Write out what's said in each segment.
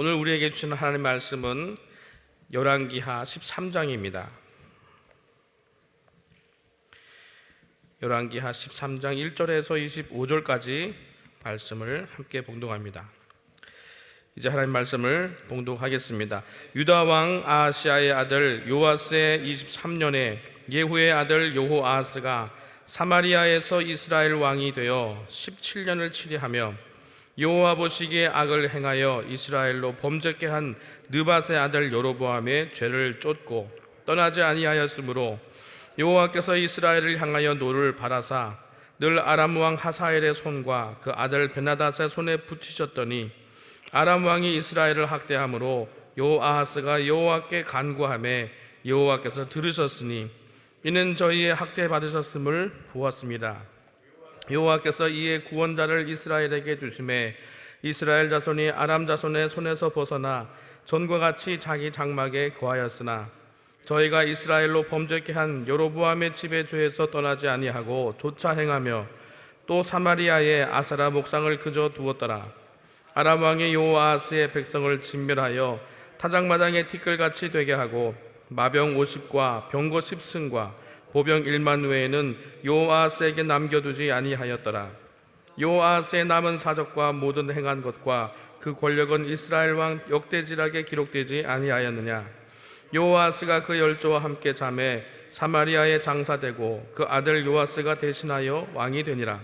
오늘 우리에게 주시는 하나님의 말씀은 열왕기하 13장입니다. 열왕기하 13장 1절에서 25절까지 말씀을 함께 봉독합니다. 이제 하나님 말씀을 봉독하겠습니다. 유다 왕 아하시아의 아들 요아스의 23년에 예후의 아들 여호아하스가 사마리아에서 이스라엘 왕이 되어 17년을 치리하며 여호와 보시기에 악을 행하여 이스라엘로 범죄케 한 느밧의 아들 여로보암의 죄를 쫓고 떠나지 아니하였으므로 여호와께서 이스라엘을 향하여 노를 바라사 늘 아람 왕 하사엘의 손과 그 아들 베나닷의 손에 붙이셨더니 아람 왕이 이스라엘을 학대함으로 여호아하스가 여호와께 간구하매 여호와께서 들으셨으니 이는 저희의 학대 받으셨음을 보았습니다. 여호와께서 이에 구원자를 이스라엘에게 주심에 이스라엘 자손이 아람 자손의 손에서 벗어나 전과 같이 자기 장막에 거하였으나 저희가 이스라엘로 범죄케 한 여로보암의 집의 죄에서 떠나지 아니하고 조차 행하며 또 사마리아에 아사라 목상을 그저 두었더라. 아람 왕이 여호아하스의 백성을 진멸하여 타작마당에 티끌같이 되게 하고 마병 50과 병거 10승과 보병 1만 외에는 여호아하스에게 남겨두지 아니하였더라. 여호아하스의 남은 사적과 모든 행한 것과 그 권력은 이스라엘 왕 역대지락에 기록되지 아니하였느냐. 여호아하스가 그 열조와 함께 잠에 사마리아에 장사되고 그 아들 요아스가 대신하여 왕이 되니라.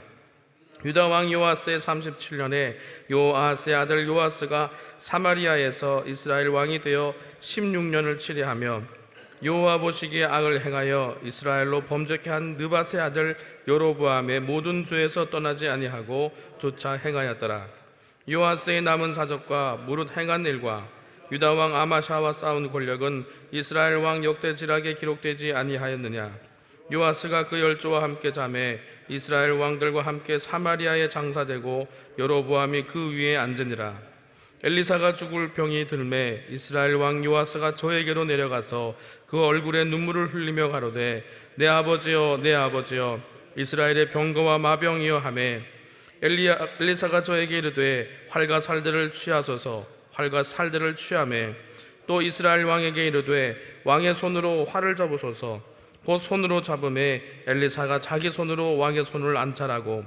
유다 왕 요아스의 37년에 여호아하스의 아들 요아스가 사마리아에서 이스라엘 왕이 되어 16년을 치리하며 여호와 보시기에 악을 행하여 이스라엘로 범죄케 한 느밧의 아들 여로보암의 모든 죄에서 떠나지 아니하고 조차 행하였더라. 요아스의 남은 사적과 무릇 행한 일과 유다 왕 아마샤와 싸운 권력은 이스라엘 왕 역대지락에 기록되지 아니하였느냐. 요아스가 그 열조와 함께 잠에 이스라엘 왕들과 함께 사마리아에 장사되고 여로보암이 그 위에 앉으니라. 엘리사가 죽을 병이 들매 이스라엘 왕 요아스가 저에게로 내려가서 그 얼굴에 눈물을 흘리며 가로되 내 아버지여 내 아버지여 이스라엘의 병거와 마병이여 하매 엘리사가 저에게 이르되 활과 살들을 취하소서. 활과 살들을 취하매 또 이스라엘 왕에게 이르되 왕의 손으로 활을 잡으소서. 곧 손으로 잡음에 엘리사가 자기 손으로 왕의 손을 안찰하고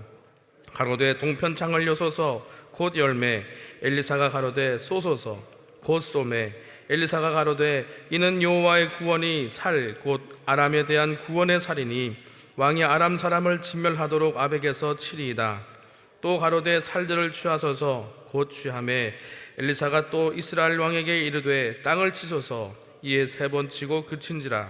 가로되 동편창을 여소서. 곧 열매 엘리사가 가로되 쏘소서. 곧 쏘매 엘리사가 가로되 이는 여호와의 구원이 살 곧 아람에 대한 구원의 살이니 왕이 아람 사람을 진멸하도록 아벡에서 치리이다. 또 가로되 살들을 취하소서. 곧 취하매 엘리사가 또 이스라엘 왕에게 이르되 땅을 치소서. 이에 3번 치고 그친지라.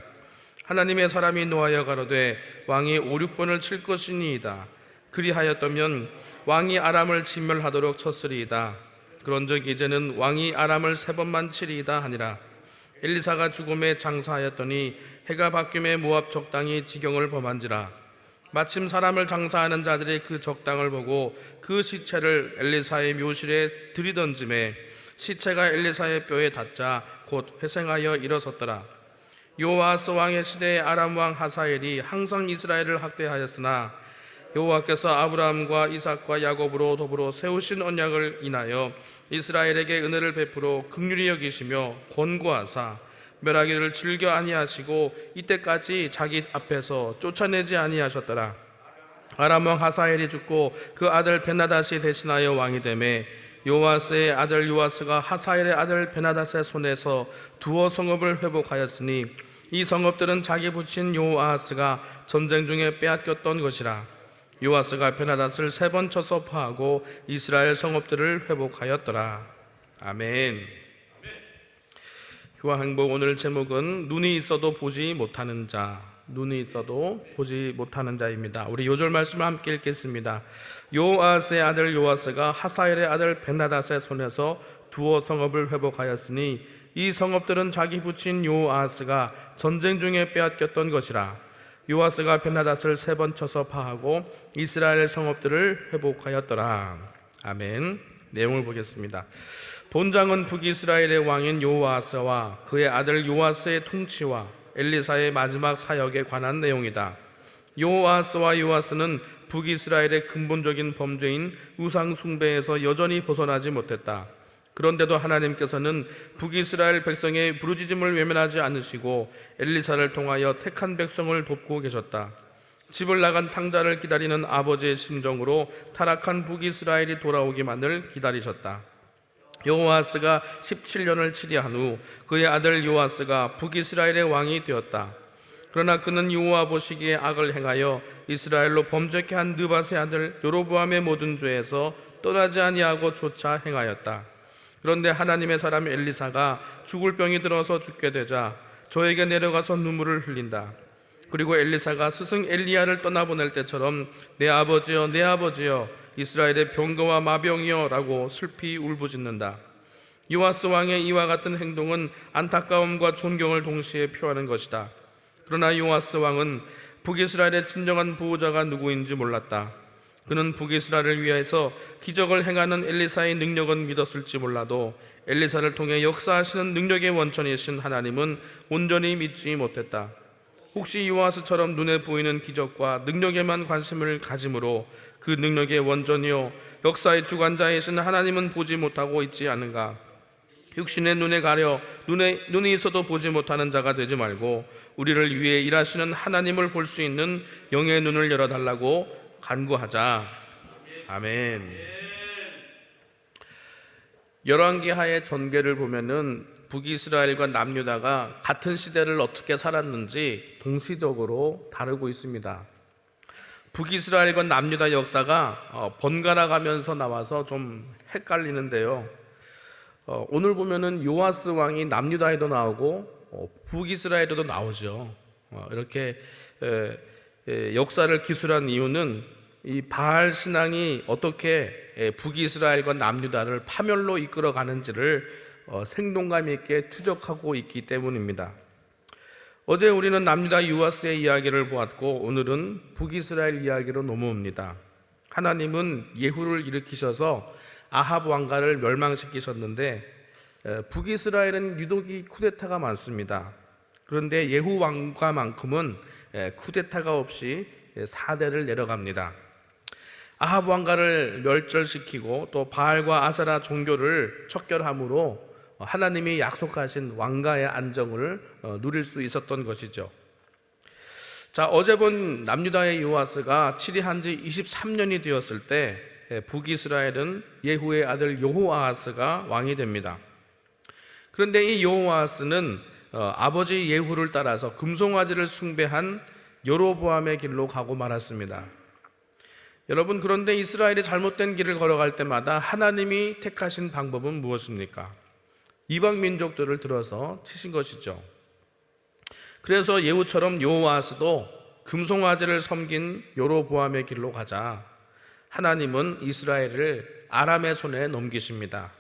하나님의 사람이 노하여 가로되 왕이 5, 6번을 칠 것이니이다. 그리하였다면 왕이 아람을 진멸하도록 쳤으리이다. 그런즉 이제는 왕이 아람을 3번만 치리이다 하니라. 엘리사가 죽음에 장사하였더니 해가 바뀜에 모압 적당이 지경을 범한지라. 마침 사람을 장사하는 자들이 그 적당을 보고 그 시체를 엘리사의 묘실에 들이던짐에 시체가 엘리사의 뼈에 닿자 곧 회생하여 일어섰더라. 여호아스 왕의 시대에 아람 왕 하사엘이 항상 이스라엘을 학대하였으나 여호와께서 아브라함과 이삭과 야곱으로 더불어 세우신 언약을 인하여 이스라엘에게 은혜를 베풀어 긍휼히 여기시며 권고하사 멸하기를 즐겨 아니하시고 이때까지 자기 앞에서 쫓아내지 아니하셨더라. 아람 왕 하사엘이 죽고 그 아들 베나닷이 대신하여 왕이 되매 요아스의 아들 요아스가 하사엘의 아들 베나닷의 손에서 두어 성읍을 회복하였으니 이 성읍들은 자기 부친 요아스가 전쟁 중에 빼앗겼던 것이라. 요아스가 베나닷을 3번 쳐서 파하고 이스라엘 성읍들을 회복하였더라. 아멘. 교화행복 오늘 제목은 눈이 있어도 보지 못하는 자, 눈이 있어도 보지 못하는 자입니다. 우리 요절 말씀을 함께 읽겠습니다. 요아스의 아들 요아스가 하사엘의 아들 베나닷의 손에서 두어 성읍을 회복하였으니 이 성읍들은 자기 부친 요아스가 전쟁 중에 빼앗겼던 것이라. 요아스가 베나닷을 3번 쳐서 파하고 이스라엘 성읍들을 회복하였더라. 아멘. 내용을 보겠습니다. 본장은 북이스라엘의 왕인 요아스와 그의 아들 요아스의 통치와 엘리사의 마지막 사역에 관한 내용이다. 요아스와 요아스는 북이스라엘의 근본적인 범죄인 우상 숭배에서 여전히 벗어나지 못했다. 그런데도 하나님께서는 북이스라엘 백성의 부르짖음을 외면하지 않으시고 엘리사를 통하여 택한 백성을 돕고 계셨다. 집을 나간 탕자를 기다리는 아버지의 심정으로 타락한 북이스라엘이 돌아오기만을 기다리셨다. 여호아스가 17년을 치리한 후 그의 아들 요아스가 북이스라엘의 왕이 되었다. 그러나 그는 여호와 보시기에 악을 행하여 이스라엘로 범죄케 한 느밧의 아들 여로보암의 모든 죄에서 떠나지 아니하고 조차 행하였다. 그런데 하나님의 사람 엘리사가 죽을 병이 들어서 죽게 되자 저에게 내려가서 눈물을 흘린다. 그리고 엘리사가 스승 엘리야를 떠나보낼 때처럼 내 아버지여 내 아버지여 이스라엘의 병거와 마병이여 라고 슬피 울부짖는다. 요아스 왕의 이와 같은 행동은 안타까움과 존경을 동시에 표하는 것이다. 그러나 요아스 왕은 북이스라엘의 진정한 보호자가 누구인지 몰랐다. 그는 북이스라엘을 위해서 기적을 행하는 엘리사의 능력은 믿었을지 몰라도 엘리사를 통해 역사하시는 능력의 원천이신 하나님은 온전히 믿지 못했다. 혹시 요아스처럼 눈에 보이는 기적과 능력에만 관심을 가짐으로 그 능력의 원전이요 역사의 주관자이신 하나님은 보지 못하고 있지 않은가? 육신의 눈에 가려 눈이 있어도 보지 못하는 자가 되지 말고 우리를 위해 일하시는 하나님을 볼 수 있는 영의 눈을 열어달라고 간구하자. 아멘. 열왕기하의 전개를 보면은 북이스라엘과 남유다가 같은 시대를 어떻게 살았는지 동시적으로 다루고 있습니다. 북이스라엘과 남유다 역사가 번갈아 가면서 나와서 좀 헷갈리는데요. 오늘 보면은 요아스 왕이 남유다에도 나오고 북이스라엘에도 나오죠. 이렇게 역사를 기술한 이유는 이 바알 신앙이 어떻게 북이스라엘과 남유다를 파멸로 이끌어 가는지를 생동감 있게 추적하고 있기 때문입니다. 어제 우리는 남유다 요아스의 이야기를 보았고 오늘은 북이스라엘 이야기로 넘어옵니다. 하나님은 예후를 일으키셔서 아합 왕가를 멸망시키셨는데 북이스라엘은 유독이 쿠데타가 많습니다. 그런데 예후 왕가만큼은 쿠데타가 없이 4대를 내려갑니다. 아합 왕가를 멸절시키고 또 바알과 아세라 종교를 척결함으로 하나님이 약속하신 왕가의 안정을 누릴 수 있었던 것이죠. 자, 어제 본 남유다의 요아스가 치리한 지 23년이 되었을 때 북이스라엘은 예후의 아들 여호아하스가 왕이 됩니다. 그런데 이 여호아하스는 아버지 예후를 따라서 금송아지를 숭배한 여로보암의 길로 가고 말았습니다. 여러분, 그런데 이스라엘이 잘못된 길을 걸어갈 때마다 하나님이 택하신 방법은 무엇입니까? 이방 민족들을 들어서 치신 것이죠. 그래서 예후처럼 여호아하스도 금송아지를 섬긴 여로보암의 길로 가자 하나님은 이스라엘을 아람의 손에 넘기십니다.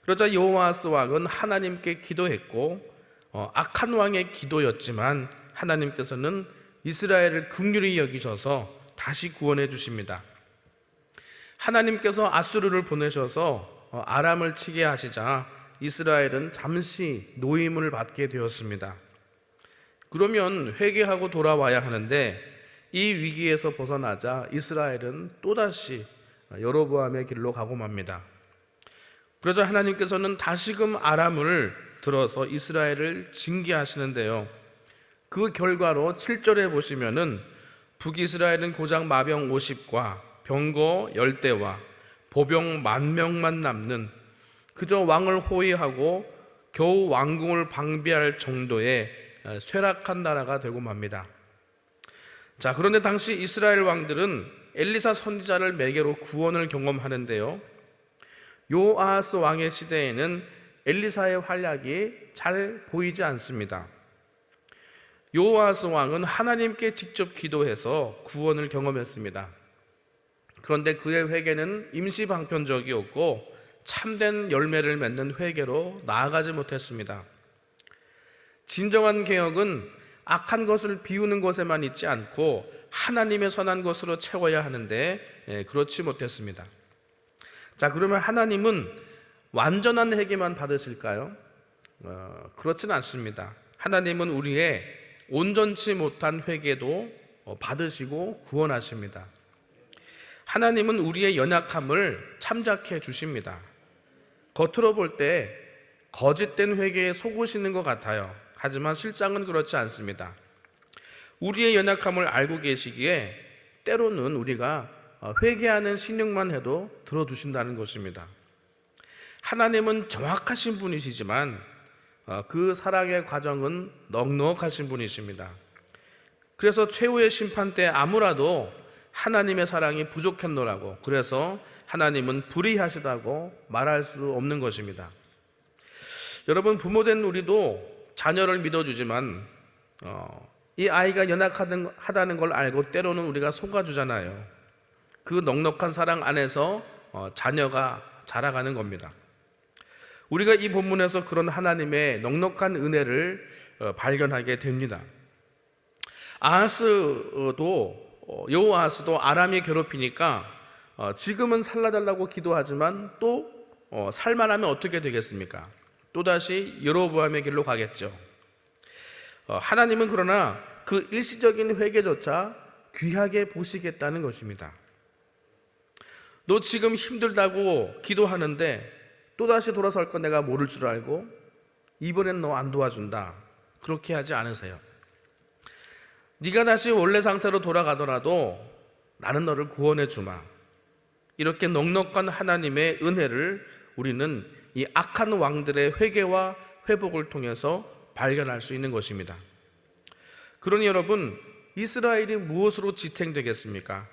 그러자 여호아하스 왕은 하나님께 기도했고 악한 왕의 기도였지만 하나님께서는 이스라엘을 긍휼히 여기셔서 다시 구원해 주십니다. 하나님께서 아수르를 보내셔서 아람을 치게 하시자 이스라엘은 잠시 노임을 받게 되었습니다. 그러면 회개하고 돌아와야 하는데 이 위기에서 벗어나자 이스라엘은 또다시 여로보암의 길로 가고 맙니다. 그래서 하나님께서는 다시금 아람을 들어서 이스라엘을 징계하시는데요. 그 결과로 7절에 보시면은 북이스라엘은 고작 마병 50과 병거 10대와 보병 10,000명만 남는 그저 왕을 호위하고 겨우 왕궁을 방비할 정도의 쇠락한 나라가 되고 맙니다. 자, 그런데 당시 이스라엘 왕들은 엘리사 선지자를 매개로 구원을 경험하는데요. 요아하스 왕의 시대에는 엘리사의 활약이 잘 보이지 않습니다. 요아하스 왕은 하나님께 직접 기도해서 구원을 경험했습니다. 그런데 그의 회개는 임시 방편적이었고 참된 열매를 맺는 회개로 나아가지 못했습니다. 진정한 개혁은 악한 것을 비우는 것에만 있지 않고 하나님의 선한 것으로 채워야 하는데 그렇지 못했습니다. 자, 그러면 하나님은 완전한 회개만 받으실까요? 그렇지는 않습니다. 하나님은 우리의 온전치 못한 회개도 받으시고 구원하십니다. 하나님은 우리의 연약함을 참작해 주십니다. 겉으로 볼 때 거짓된 회개에 속으시는 것 같아요. 하지만 실상은 그렇지 않습니다. 우리의 연약함을 알고 계시기에 때로는 우리가 회개하는 신용만 해도 들어주신다는 것입니다. 하나님은 정확하신 분이시지만 그 사랑의 과정은 넉넉하신 분이십니다. 그래서 최후의 심판 때 아무라도 하나님의 사랑이 부족했노라고, 그래서 하나님은 불의하시다고 말할 수 없는 것입니다. 여러분, 부모된 우리도 자녀를 믿어주지만 이 아이가 연약하다는 걸 알고 때로는 우리가 속아주잖아요. 그 넉넉한 사랑 안에서 자녀가 자라가는 겁니다. 우리가 이 본문에서 그런 하나님의 넉넉한 은혜를 발견하게 됩니다. 여호아하스도 아람이 괴롭히니까 지금은 살려달라고 기도하지만 또 살만하면 어떻게 되겠습니까? 또다시 여로보암의 길로 가겠죠. 하나님은 그러나 그 일시적인 회개조차 귀하게 보시겠다는 것입니다. 너 지금 힘들다고 기도하는데 또다시 돌아설 거 내가 모를 줄 알고 이번엔 너 안 도와준다, 그렇게 하지 않으세요. 네가 다시 원래 상태로 돌아가더라도 나는 너를 구원해 주마. 이렇게 넉넉한 하나님의 은혜를 우리는 이 악한 왕들의 회개와 회복을 통해서 발견할 수 있는 것입니다. 그러니 여러분, 이스라엘이 무엇으로 지탱되겠습니까?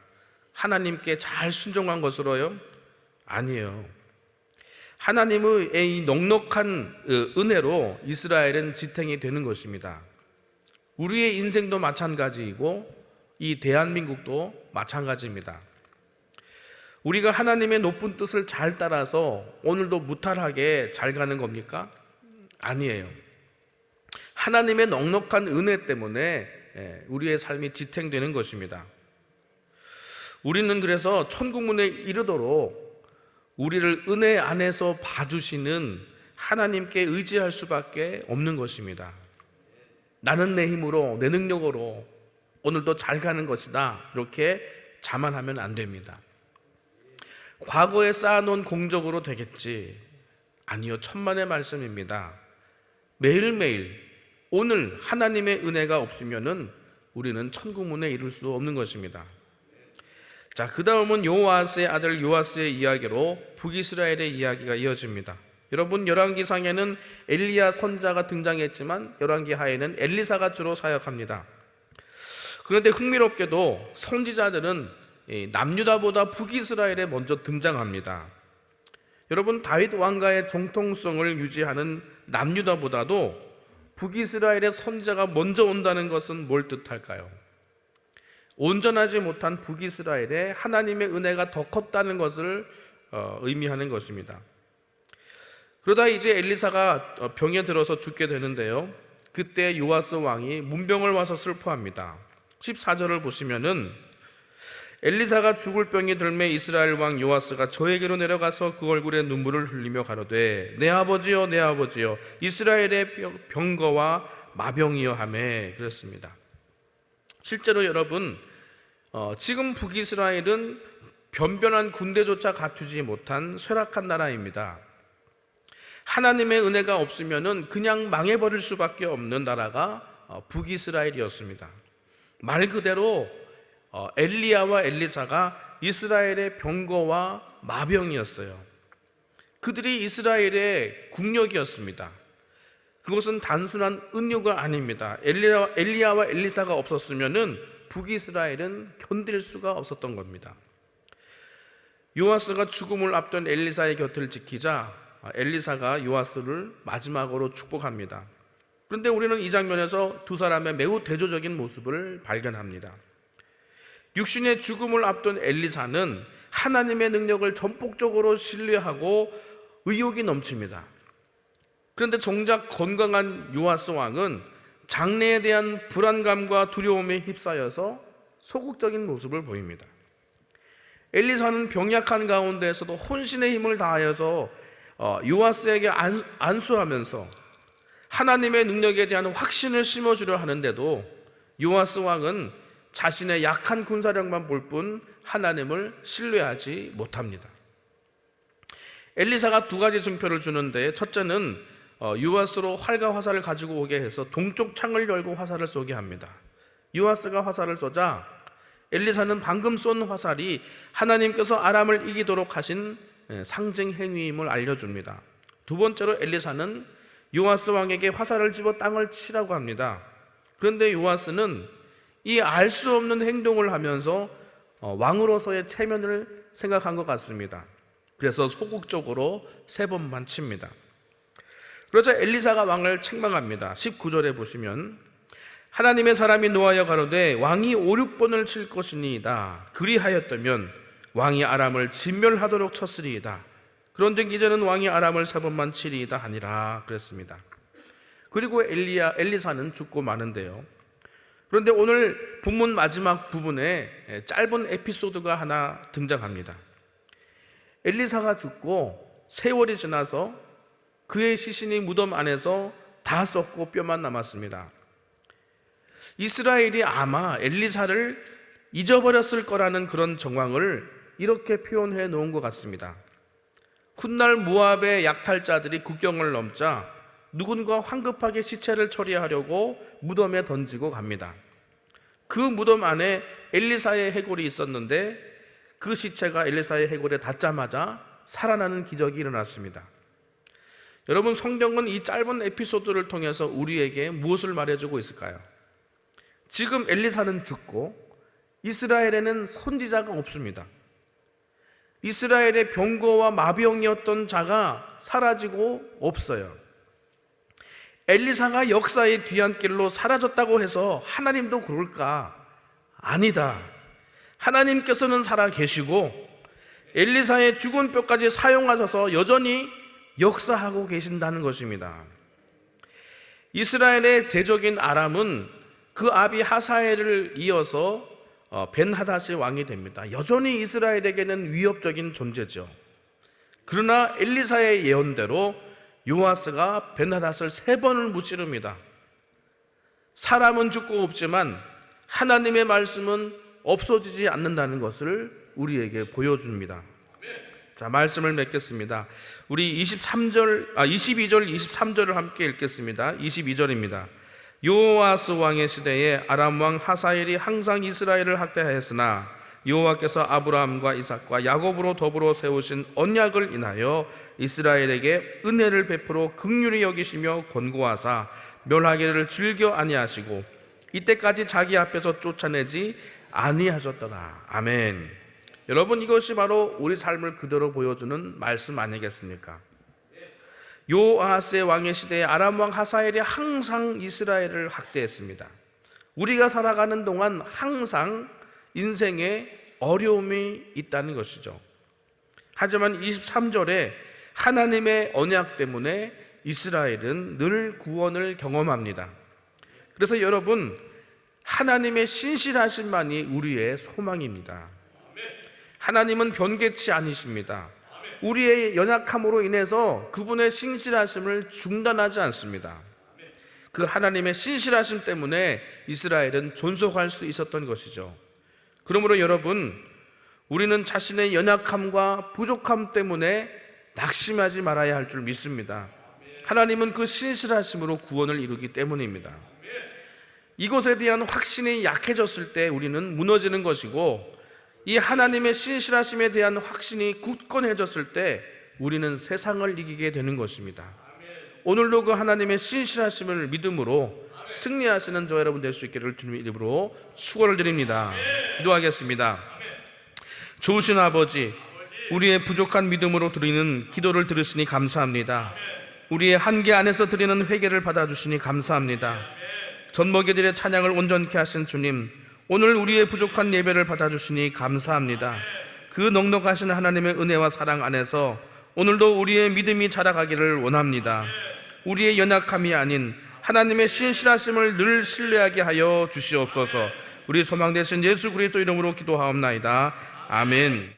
하나님께 잘 순종한 것으로요? 아니에요. 하나님의 이 넉넉한 은혜로 이스라엘은 지탱이 되는 것입니다. 우리의 인생도 마찬가지이고 이 대한민국도 마찬가지입니다. 우리가 하나님의 높은 뜻을 잘 따라서 오늘도 무탈하게 잘 가는 겁니까? 아니에요. 하나님의 넉넉한 은혜 때문에 우리의 삶이 지탱되는 것입니다. 우리는 그래서 천국문에 이르도록 우리를 은혜 안에서 봐주시는 하나님께 의지할 수밖에 없는 것입니다. 나는 내 힘으로, 내 능력으로 오늘도 잘 가는 것이다, 이렇게 자만하면 안 됩니다. 과거에 쌓아놓은 공적으로 되겠지? 아니요, 천만의 말씀입니다. 매일매일 오늘 하나님의 은혜가 없으면은 우리는 천국문에 이룰 수 없는 것입니다. 자, 그 다음은 요아스의 아들 요아스의 이야기로 북이스라엘의 이야기가 이어집니다. 여러분, 열왕기상에는 엘리야 선자가 등장했지만 열왕기하에는 엘리사가 주로 사역합니다. 그런데 흥미롭게도 선지자들은 남유다보다 북이스라엘에 먼저 등장합니다. 여러분, 다윗 왕가의 정통성을 유지하는 남유다보다도 북이스라엘의 선지자가 먼저 온다는 것은 뭘 뜻할까요? 온전하지 못한 북이스라엘에 하나님의 은혜가 더 컸다는 것을 의미하는 것입니다. 그러다 이제 엘리사가 병에 들어서 죽게 되는데요, 그때 요아스 왕이 문병을 와서 슬퍼합니다. 14절을 보시면은 엘리사가 죽을 병이 들매 이스라엘 왕 요아스가 저에게로 내려가서 그 얼굴에 눈물을 흘리며 가로되 내 아버지여 내 아버지여 이스라엘의 병거와 마병이여 하매 그랬습니다. 실제로 여러분, 지금 북이스라엘은 변변한 군대조차 갖추지 못한 쇠락한 나라입니다. 하나님의 은혜가 없으면은 그냥 망해버릴 수밖에 없는 나라가 북이스라엘이었습니다. 말 그대로 엘리야와 엘리사가 이스라엘의 병거와 마병이었어요. 그들이 이스라엘의 국력이었습니다. 그것은 단순한 은유가 아닙니다. 엘리야와 엘리사가 없었으면은 북이스라엘은 견딜 수가 없었던 겁니다. 요아스가 죽음을 앞둔 엘리사의 곁을 지키자 엘리사가 요아스를 마지막으로 축복합니다. 그런데 우리는 이 장면에서 두 사람의 매우 대조적인 모습을 발견합니다. 육신의 죽음을 앞둔 엘리사는 하나님의 능력을 전폭적으로 신뢰하고 의욕이 넘칩니다. 그런데 정작 건강한 요아스 왕은 장래에 대한 불안감과 두려움에 휩싸여서 소극적인 모습을 보입니다. 엘리사는 병약한 가운데에서도 혼신의 힘을 다하여서 요아스에게 안수하면서 하나님의 능력에 대한 확신을 심어주려 하는데도 요아스 왕은 자신의 약한 군사력만 볼 뿐 하나님을 신뢰하지 못합니다. 엘리사가 두 가지 증표를 주는데, 첫째는 요아스로 활과 화살을 가지고 오게 해서 동쪽 창을 열고 화살을 쏘게 합니다. 요아스가 화살을 쏘자 엘리사는 방금 쏜 화살이 하나님께서 아람을 이기도록 하신 상징 행위임을 알려줍니다. 두 번째로 엘리사는 요아스 왕에게 화살을 집어 땅을 치라고 합니다. 그런데 요아스는 이 알 수 없는 행동을 하면서 왕으로서의 체면을 생각한 것 같습니다. 그래서 소극적으로 3번만 칩니다. 그러자 엘리사가 왕을 책망합니다. 19절에 보시면 하나님의 사람이 노하여 가로되 왕이 5, 6번을 칠 것이니이다. 그리하였다면 왕이 아람을 진멸하도록 쳤으리이다. 그런즉 이제는 왕이 아람을 3번만 치리이다 하니라 그랬습니다. 그리고 엘리사는 죽고 마는데요. 그런데 오늘 본문 마지막 부분에 짧은 에피소드가 하나 등장합니다. 엘리사가 죽고 세월이 지나서 그의 시신이 무덤 안에서 다 썩고 뼈만 남았습니다. 이스라엘이 아마 엘리사를 잊어버렸을 거라는 그런 정황을 이렇게 표현해 놓은 것 같습니다. 훗날 모압의 약탈자들이 국경을 넘자 누군가 황급하게 시체를 처리하려고 무덤에 던지고 갑니다. 그 무덤 안에 엘리사의 해골이 있었는데 그 시체가 엘리사의 해골에 닿자마자 살아나는 기적이 일어났습니다. 여러분, 성경은 이 짧은 에피소드를 통해서 우리에게 무엇을 말해주고 있을까요? 지금 엘리사는 죽고 이스라엘에는 선지자가 없습니다. 이스라엘의 병거와 마병이었던 자가 사라지고 없어요. 엘리사가 역사의 뒤안길로 사라졌다고 해서 하나님도 그럴까? 아니다. 하나님께서는 살아계시고 엘리사의 죽은 뼈까지 사용하셔서 여전히 역사하고 계신다는 것입니다. 이스라엘의 대적인 아람은 그 아비 하사엘을 이어서 벤하닷이 왕이 됩니다. 여전히 이스라엘에게는 위협적인 존재죠. 그러나 엘리사의 예언대로 요아스가 벤하닷을 3번을 무찌릅니다. 사람은 죽고 없지만 하나님의 말씀은 없어지지 않는다는 것을 우리에게 보여줍니다. 자, 말씀을 맺겠습니다. 우리 22절, 23절을 함께 읽겠습니다. 22절입니다. 요아스 왕의 시대에 아람 왕 하사엘이 항상 이스라엘을 학대하였으나 여호와께서 아브라함과 이삭과 야곱으로 더불어 세우신 언약을 인하여 이스라엘에게 은혜를 베풀어 긍휼히 여기시며 권고하사 멸하기를 즐겨 아니하시고 이때까지 자기 앞에서 쫓아내지 아니하셨더라. 아멘. 여러분, 이것이 바로 우리 삶을 그대로 보여주는 말씀 아니겠습니까? 요아스의 왕의 시대에 아람 왕 하사엘이 항상 이스라엘을 학대했습니다. 우리가 살아가는 동안 항상 인생에 어려움이 있다는 것이죠. 하지만 23절에 하나님의 언약 때문에 이스라엘은 늘 구원을 경험합니다. 그래서 여러분, 하나님의 신실하심만이 우리의 소망입니다. 하나님은 변개치 않으십니다. 우리의 연약함으로 인해서 그분의 신실하심을 중단하지 않습니다. 그 하나님의 신실하심 때문에 이스라엘은 존속할 수 있었던 것이죠. 그러므로 여러분, 우리는 자신의 연약함과 부족함 때문에 낙심하지 말아야 할 줄 믿습니다. 하나님은 그 신실하심으로 구원을 이루기 때문입니다. 이것에 대한 확신이 약해졌을 때 우리는 무너지는 것이고, 이 하나님의 신실하심에 대한 확신이 굳건해졌을 때 우리는 세상을 이기게 되는 것입니다. 오늘도 그 하나님의 신실하심을 믿음으로 승리하시는 저 여러분 될 수 있기를 주님의 이름으로 축원을 드립니다. 기도하겠습니다. 좋으신 아버지, 우리의 부족한 믿음으로 드리는 기도를 들으시니 감사합니다. 우리의 한계 안에서 드리는 회개를 받아주시니 감사합니다. 젖먹이들의 찬양을 온전케 하신 주님, 오늘 우리의 부족한 예배를 받아주시니 감사합니다. 그 넉넉하신 하나님의 은혜와 사랑 안에서 오늘도 우리의 믿음이 자라가기를 원합니다. 우리의 연약함이 아닌 하나님의 신실하심을 늘 신뢰하게 하여 주시옵소서. 우리 소망 되신 예수 그리스도 이름으로 기도하옵나이다. 아멘.